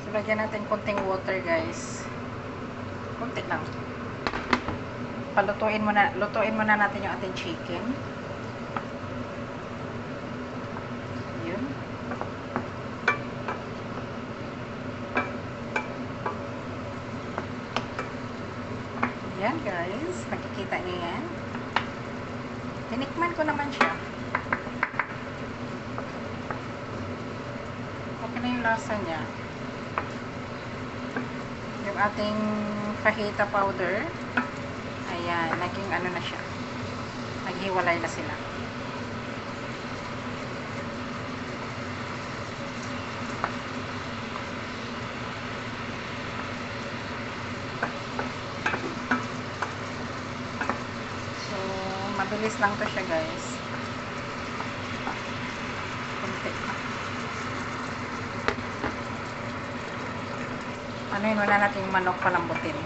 So, lagyan natin konting water, guys. Konti lang. Lutuin muna natin yung ating chicken. Yun. Yan, guys. Nakikita niyo yan. Tinikman ko naman siya. Okay na yung lasa niya. Yung ating fajita powder, ayan, naging ano na siya. Naghiwalay na sila. So, mabilis lang to siya, guys. Kunti. Ano yun, wala natin manok palambutin.